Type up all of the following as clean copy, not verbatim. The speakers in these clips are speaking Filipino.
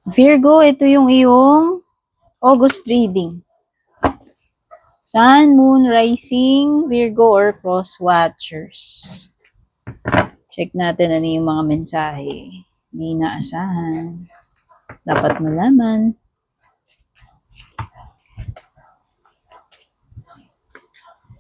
Virgo, ito yung iyong August reading. Sun, Moon, Rising, Virgo, or Cross Watchers. Check natin ano yung mga mensahe. Hindi inaasahan. Dapat malaman.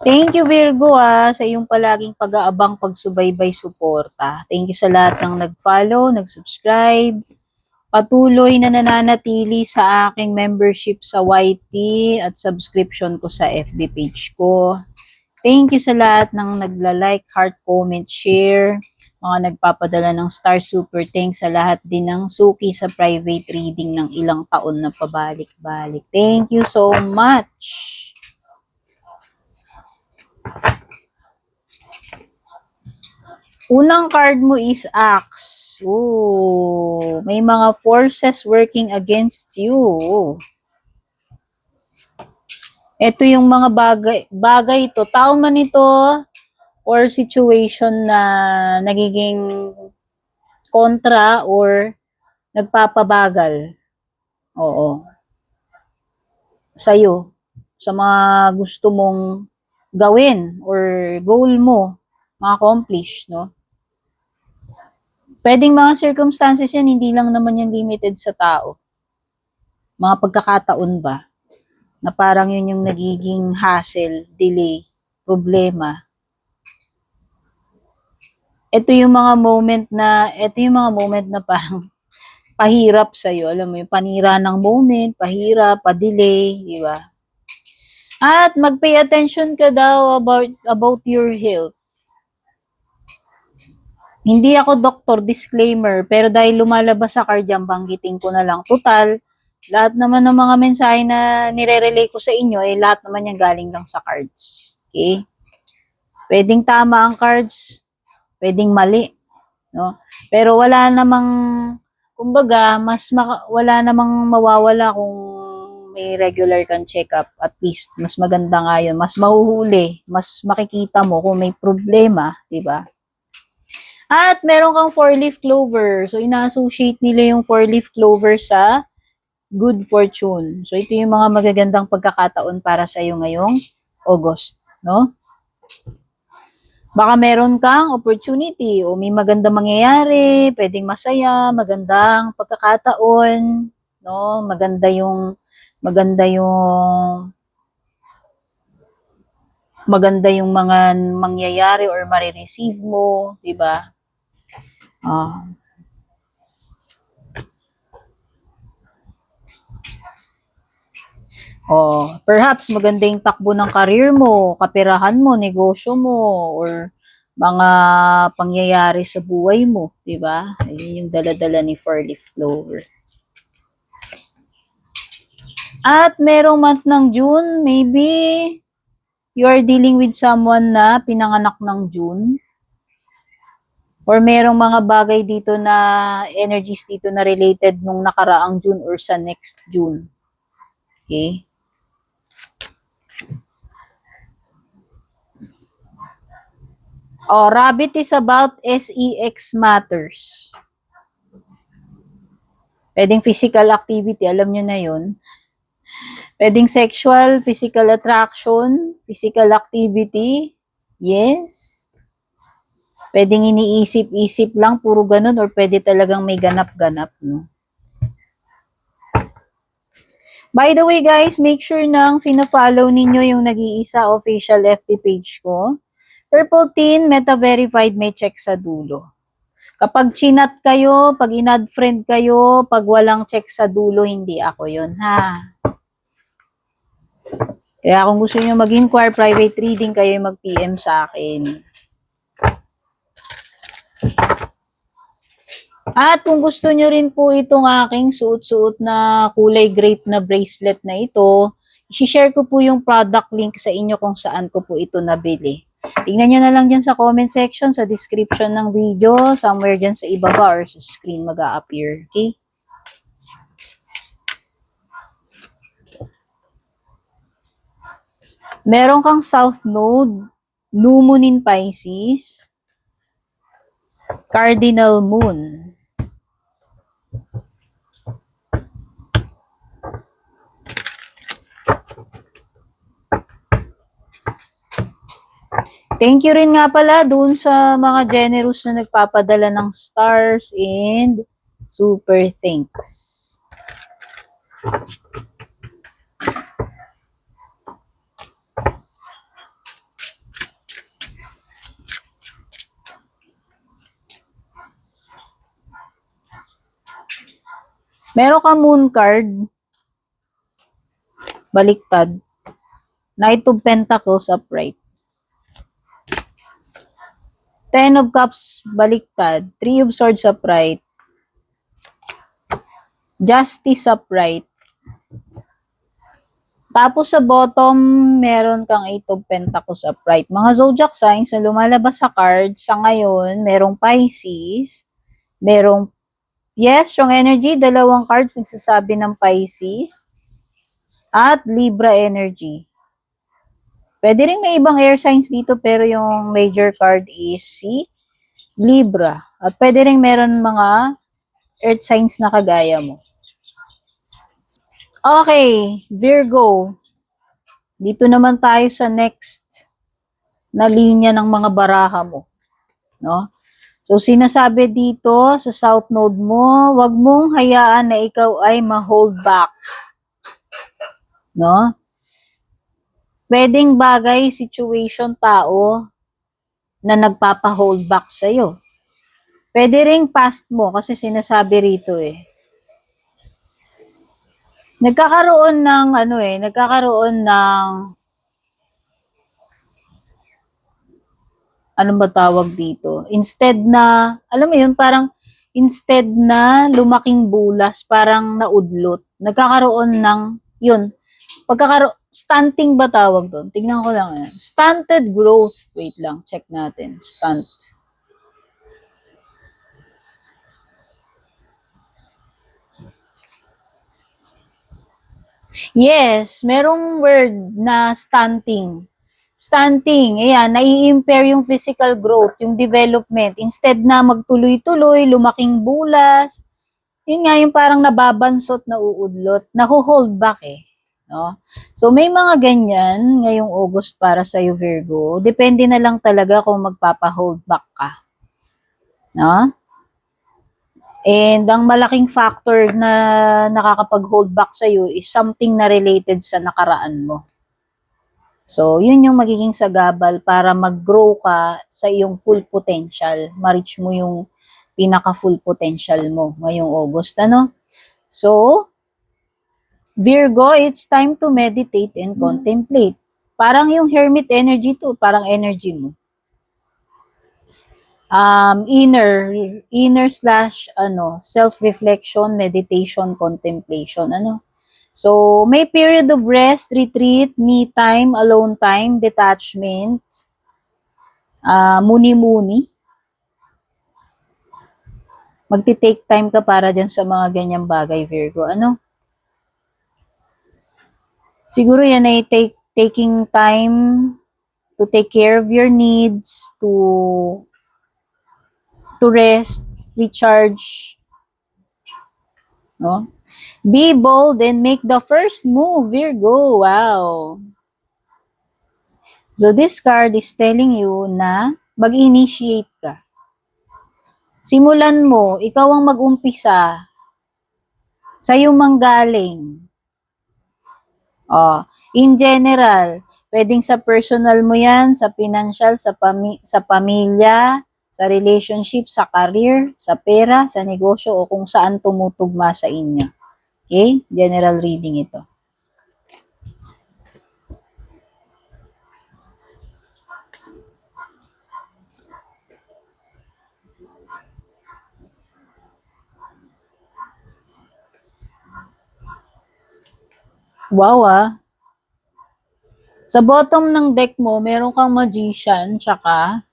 Thank you Virgo sa iyong palaging pag-aabang, pagsubaybay, suporta. Thank you sa lahat ng nag-follow, nag-subscribe, patuloy na nananatili sa aking membership sa YT at subscription ko sa FB page ko. Thank you sa lahat ng nagla-like, heart, comment, share, mga nagpapadala ng star super thanks sa lahat din ng suki sa private reading ng ilang taon na pabalik-balik. Thank you so much. Unang card mo is Axe. Ooh, may mga forces working against you. Ito yung mga bagay ito, tao man ito or situation na nagiging kontra or nagpapabagal. Oo. Sa'yo. Sa mga gusto mong gawin or goal mo, ma-accomplish, no? Pwedeng mga circumstances yan, hindi lang naman yan limited sa tao. Mga pagkakataon ba, na parang yun yung nagiging hassle, delay, problema. Ito yung mga moment na parang pahirap sa'yo. Alam mo yung panira ng moment, pahirap, pa-delay, di ba? At mag-pay attention ka daw about your health. Hindi ako doktor, disclaimer, pero dahil lumalabas sa card yan, banggitin ko na lang. Total, lahat naman ng mga mensahe na nire-relay ko sa inyo, lahat naman yan galing lang sa cards. Okay? Pwedeng tama ang cards, pwedeng mali. No? Pero wala namang, kumbaga, wala namang mawawala kung may regular kang check-up. At least, mas maganda nga yun. Mas mahuhuli, mas makikita mo kung may problema, di ba? At meron kang 4-leaf clover. So, ina-associate nila yung 4-leaf clover sa good fortune. So, ito yung mga magagandang pagkakataon para sa iyo ngayong August, no? Baka meron kang opportunity o may magandang mangyayari, pwedeng masaya, magandang pagkakataon, no? Maganda yung mga mangyayari or marireceive mo, di ba? Perhaps maganda yung takbo ng career mo, kaperahan mo, negosyo mo, or mga pangyayari sa buhay mo, di ba? Ayun yung dala-dala ni 4-leaf clover. At merong month ng June, maybe you are dealing with someone na pinanganak ng June. Or merong mga bagay dito na energies dito na related nung nakaraang June or sa next June. Okay? Rabbit is about sex matters. Pwedeng physical activity, alam nyo na yun. Pwedeng sexual, physical attraction, physical activity. Yes. Pwedeng iniisip-isip lang, puro ganun, or pwede talagang may ganap-ganap, no? By the way, guys, make sure nang fina-follow ninyo yung nag-iisa official FB page ko. Purple Teen, meta-verified, may check sa dulo. Kapag chinat kayo, pag in-add friend kayo, pag walang check sa dulo, hindi ako yun, ha? Kaya kung gusto niyo mag-inquire, private reading, kayo mag-PM sa akin. At kung gusto nyo rin po itong aking suot-suot na kulay grape na bracelet na ito, i-share ko po yung product link sa inyo kung saan ko po ito nabili. Tingnan nyo na lang dyan sa comment section, sa description ng video, somewhere dyan sa ibaba or sa screen mag-a-appear. Okay? Meron kang South Node, New Moon in Pisces, Cardinal Moon. Thank you rin nga pala dun sa mga generous na nagpapadala ng stars and super thanks. Meron ka moon card, baliktad. Knight of Pentacles upright. Ten of Cups baliktad. Three of Swords upright. Justice upright. Tapos sa bottom, meron kang Eight of Pentacles upright. Mga zodiac signs na lumalabas sa cards sa ngayon, merong Pisces, merong strong energy, dalawang cards nagsasabi ng Pisces, at Libra energy. Pwede rin may ibang air signs dito pero yung major card is si Libra. At pwede rin meron mga earth signs na kagaya mo. Okay, Virgo. Dito naman tayo sa next na linya ng mga baraha mo. No? So, sinasabi dito sa South Node mo, wag mong hayaan na ikaw ay ma-hold back. No? Pwedeng bagay, situation, tao na nagpapa-hold back sa'yo. Pwede ring past mo kasi sinasabi rito nagkakaroon ng ano ba tawag dito? Instead na, alam mo yun, parang instead na lumaking bulas, parang naudlot. Nagkakaroon ng, yun, stunting ba tawag doon? Tingnan ko lang yan. Stunted growth. Wait lang, check natin. Stunt. Yes, merong word na stunting. Stunting, ayan, nai-impair yung physical growth, yung development. Instead na magtuloy-tuloy, lumaking bulas, yun nga yung parang nababansot na uudlot, naho-hold back no? So may mga ganyan ngayong August para sa iyo Virgo. Depende na lang talaga kung magpapa-hold back ka. No? And ang malaking factor na nakakapag-hold back sa iyo is something na related sa nakaraan mo. So, yun yung magiging sagabal para mag-grow ka sa iyong full potential. Ma-reach mo yung pinaka-full potential mo ngayong August, ano? So, Virgo, it's time to meditate and contemplate. Parang yung hermit energy to, parang energy mo. Inner slash, self-reflection, meditation, contemplation, So, may period of rest, retreat, me time, alone time, detachment, muni-muni. Magti-take time ka para dyan sa mga ganyang bagay, Virgo. Siguro yan ay taking time to take care of your needs, to rest, recharge, no? Be bold and make the first move, Virgo. Wow. So this card is telling you na mag-initiate ka. Simulan mo, ikaw ang mag-umpisa. Sa'yo manggaling. In general, pwedeng sa personal mo yan, sa financial, sa pamilya, sa relationship, sa career, sa pera, sa negosyo, o kung saan tumutugma sa inyo. Okay? General reading ito. Wow Sa bottom ng deck mo, meron kang Magician, tsaka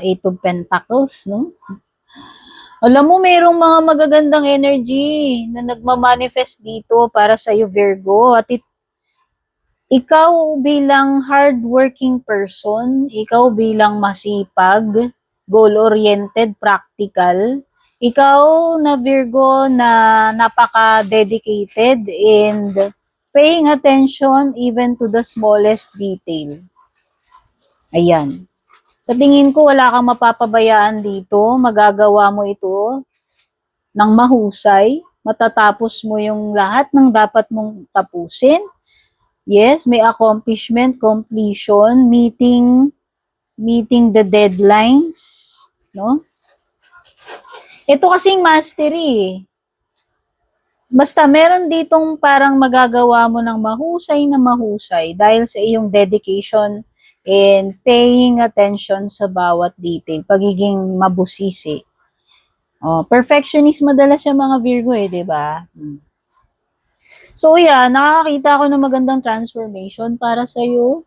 Eight of Pentacles, no? Alam mo, merong mga magagandang energy na nagmamanifest dito para sa iyo, Virgo. At ikaw bilang hardworking person, ikaw bilang masipag, goal-oriented, practical, ikaw na Virgo na napaka-dedicated and paying attention even to the smallest detail. Ayan. Sa tingin ko, wala kang mapapabayaan dito. Magagawa mo ito ng mahusay. Matatapos mo yung lahat ng dapat mong tapusin. Yes, may accomplishment, completion, meeting the deadlines, no? Ito kasing mastery, eh. Basta meron ditong parang magagawa mo ng mahusay na mahusay dahil sa iyong dedication and paying attention sa bawat detail, pagiging mabusisi. Oh, perfectionist madalas yung mga Virgo eh, 'di ba? So yeah, nakakita ako ng magandang transformation para sa iyo.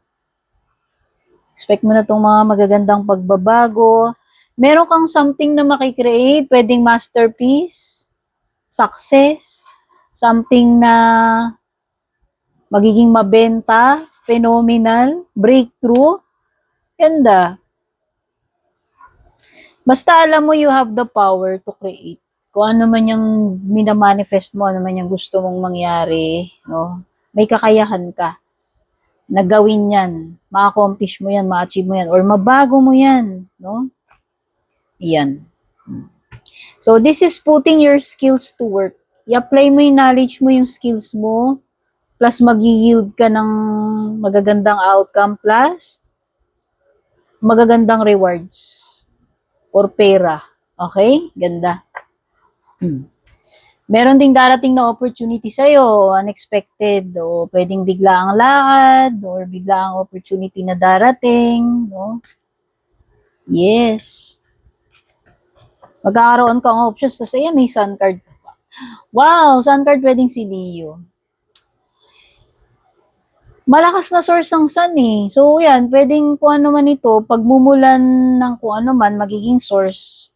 Expect mo na tong mga magagandang pagbabago. Meron kang something na makikreate, pwedeng masterpiece, success, something na magiging mabenta, phenomenal, breakthrough. Ganda. Basta alam mo you have the power to create. Kung ano man yung minamanifest mo, ano man yung gusto mong mangyari, no? May kakayahan ka na gawin yan. Ma-accomplish mo yan, ma-achieve mo yan, or mabago mo yan, no? Yan. So, this is putting your skills to work. I-apply mo yung knowledge mo, yung skills mo, plus mag-yield ka ng magagandang outcome, plus magagandang rewards or pera. Okay? Ganda. Meron ding darating na opportunity sa'yo, unexpected, o pwedeng bigla ang lakad, or bigla ang opportunity na darating, no? Yes. Magkakaroon kang options. Tapos ayan, may sun card pa. Wow, sun card pwedeng si Leo. Malakas na source ng sun eh. So yan, pwedeng kung ano man ito, pagmumulan ng kung ano man, magiging source.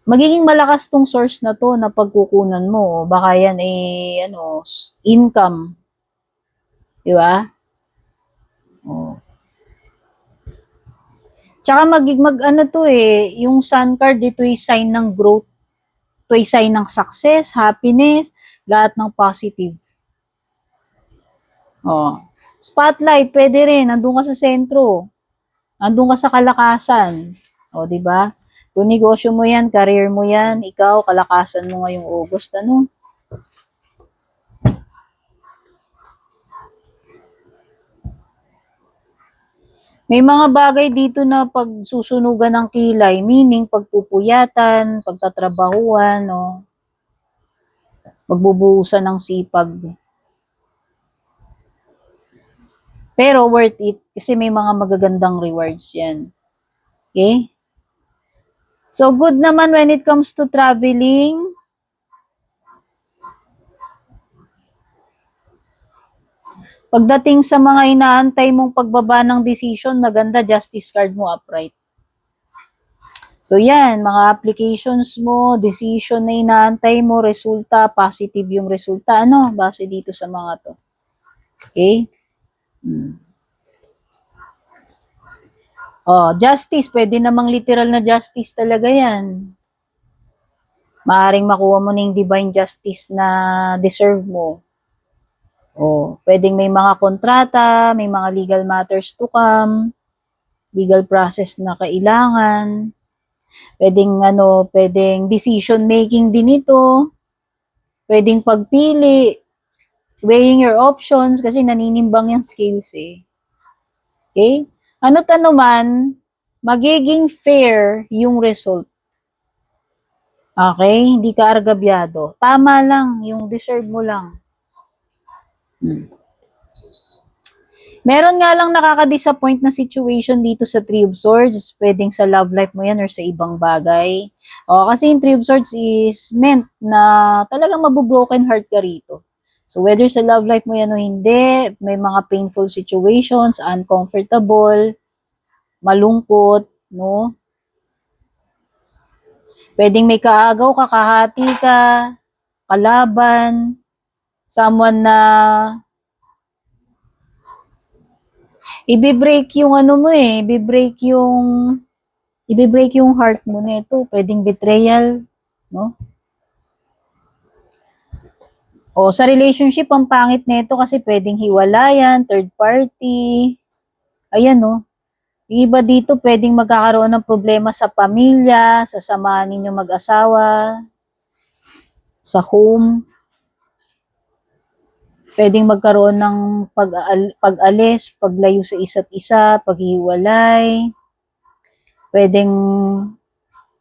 Magiging malakas tong source na to na pagkukunan mo. Baka yan eh, income. Di ba? Oh. Tsaka ano to eh, yung sun card, ito ay sign ng growth. Ito ay sign ng success, happiness, lahat ng positive. Oh. Spotlight, pwede rin. Nandun ka sa sentro. Nandun ka sa kalakasan. O, di ba? Kung negosyo mo yan, career mo yan, ikaw, kalakasan mo ngayong August, ano? May mga bagay dito na pagsusunugan ng kilay, meaning pagpupuyatan, pagtatrabahuan, no? Magbubuhusan ng sipag. Pero worth it kasi may mga magagandang rewards yan. Okay? So, good naman when it comes to traveling. Pagdating sa mga inaantay mong pagbaba ng decision, maganda justice card mo upright. So yan, mga applications mo, decision na inaantay mo, resulta, positive yung resulta, ano, base dito sa mga to. Okay? Oh, justice, pwede namang literal na justice talaga yan. Maaring makuha mo ng divine justice na deserve mo. Oh, pwedeng may mga kontrata, may mga legal matters to come, legal process na kailangan. Pwedeng decision making din ito. Pwedeng pagpili, weighing your options kasi naninimbang yung skills eh. Okay? Ano't ano man, magiging fair yung result. Okay? Hindi ka argabyado. Tama lang, yung deserve mo lang. Meron nga lang nakaka-disappoint na situation dito sa Three of Swords. Pwedeng sa love life mo yan or sa ibang bagay. O, kasi yung Three of Swords is meant na talagang mabubroken heart ka rito. So, whether sa love life mo yan o hindi, may mga painful situations, uncomfortable, malungkot, no? Pwedeng may kaagaw, kakahati ka, kalaban, someone na i-break yung ano mo eh, i-break yung heart mo nito. Pwedeng betrayal, no? O sa relationship, ang pangit nito kasi pwedeng hiwalayan, third party. Ayan, no? Yung iba dito, pwedeng magkakaroon ng problema sa pamilya, sa samahan ninyo mag-asawa, sa home. Pwedeng magkaroon ng pag-alis, paglayo sa isa't isa, paghiwalay. Pwedeng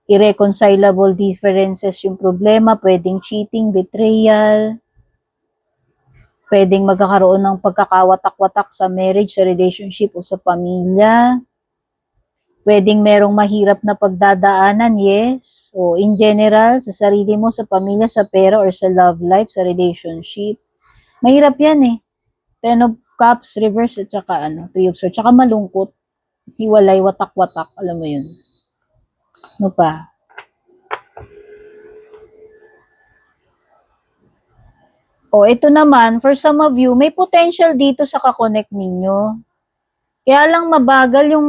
irreconcilable differences yung problema, pwedeng cheating, betrayal. Pwedeng magkakaroon ng pagkakawatak-watak sa marriage, sa relationship o sa pamilya. Pwedeng merong mahirap na pagdadaanan, yes. O in general, sa sarili mo, sa pamilya, sa pera, or sa love life, sa relationship. Mahirap yan eh. Ten of Cups, reverse, at saka Three of Swords. Tsaka malungkot. Hiwalay, watak-watak. Alam mo yun. Ano pa? O, ito naman, for some of you, may potential dito sa kakonect ninyo. Kaya lang mabagal yung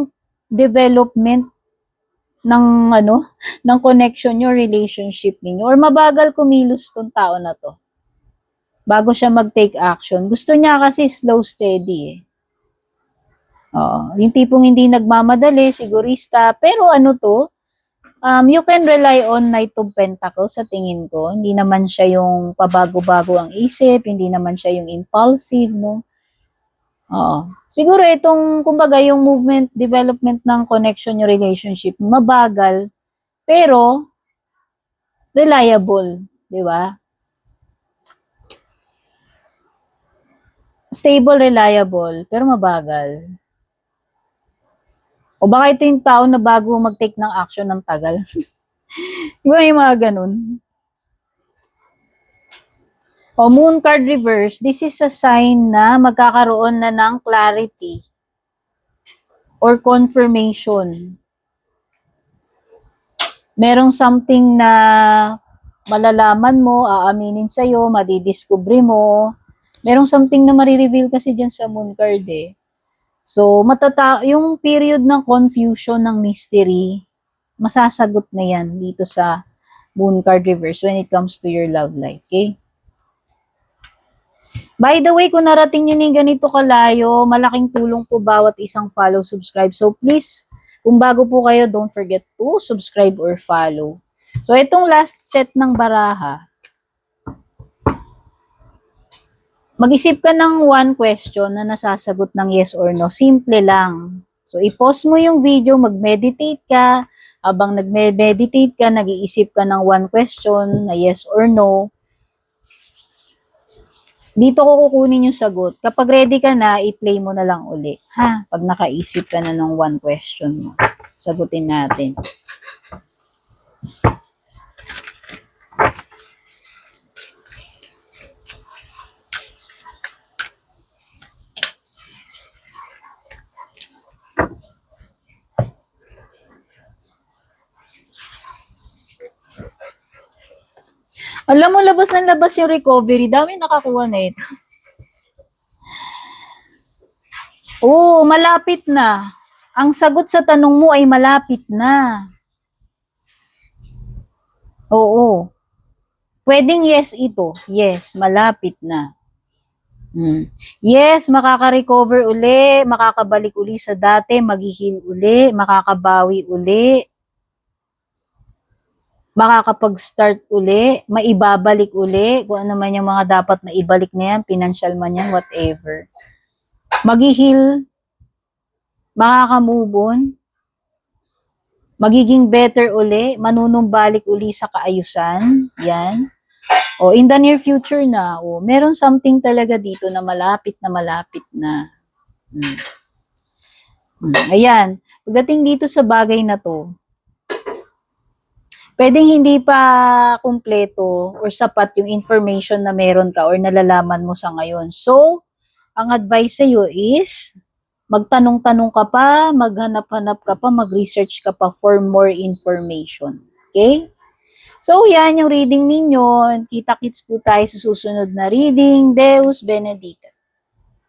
development ng ng connection nyo, relationship ninyo, or mabagal kumilos tong tao na to bago siya mag-take action. Gusto niya kasi slow, steady eh. Yung tipong hindi nagmamadali, sigurista, pero you can rely on Knight of Pentacles sa tingin ko. Hindi naman siya yung pabago-bago ang isip, hindi naman siya yung impulsive, no? Siguro itong, kumbaga, yung movement, development ng connection, yung relationship, mabagal, pero reliable, di ba? Stable, reliable, pero mabagal. O baka ito yung tao na bago mag-take ng action ng tagal. Di ba yung mga ganun? O Moon card reverse, this is a sign na magkakaroon na ng clarity or confirmation. Merong something na malalaman mo, aaminin sa'yo, madidiscovery mo. Merong something na marireveal kasi dyan sa Moon card eh. So, yung period ng confusion, ng mystery, masasagot na yan dito sa Moon card reverse when it comes to your love life, okay? By the way, kung narating nyo ni ganito kalayo, malaking tulong po bawat isang follow, subscribe. So please, kung bago po kayo, don't forget to subscribe or follow. So itong last set ng baraha, mag-isip ka ng one question na nasasagot ng yes or no. Simple lang. So i-pause mo yung video, mag-meditate ka. Habang nag-meditate ka, nag-iisip ka ng one question na yes or no. Dito ko kukunin yung sagot. Kapag ready ka na, i-play mo na lang uli. Ha? Pag nakaisip ka na ng one question mo. Sagutin natin. Alam mo, labas ng labas yung recovery. Dami nakakuha na ito. Oo, malapit na. Ang sagot sa tanong mo ay malapit na. Oo. Pwedeng yes ito. Yes, malapit na. Yes, makaka-recover uli, makakabalik uli sa dati, mag-heal uli, makakabawi uli. Makakapag-start uli, maibabalik uli, kung ano man yung mga dapat na ibalik na yan, financial man yan, whatever. Mag-heal, makaka-move on, magiging better uli, manunumbalik uli sa kaayusan, yan. O, in the near future na, meron something talaga dito na malapit na malapit na. Ayan, pagdating dito sa bagay na to, pwedeng hindi pa kumpleto or sapat yung information na meron ka or nalalaman mo sa ngayon. So, ang advice sa iyo is, magtanong-tanong ka pa, maghanap-hanap ka pa, mag-research ka pa for more information. Okay? So, yan yung reading ninyo. Kita-kits po tayo sa susunod na reading. Deus Benedictus.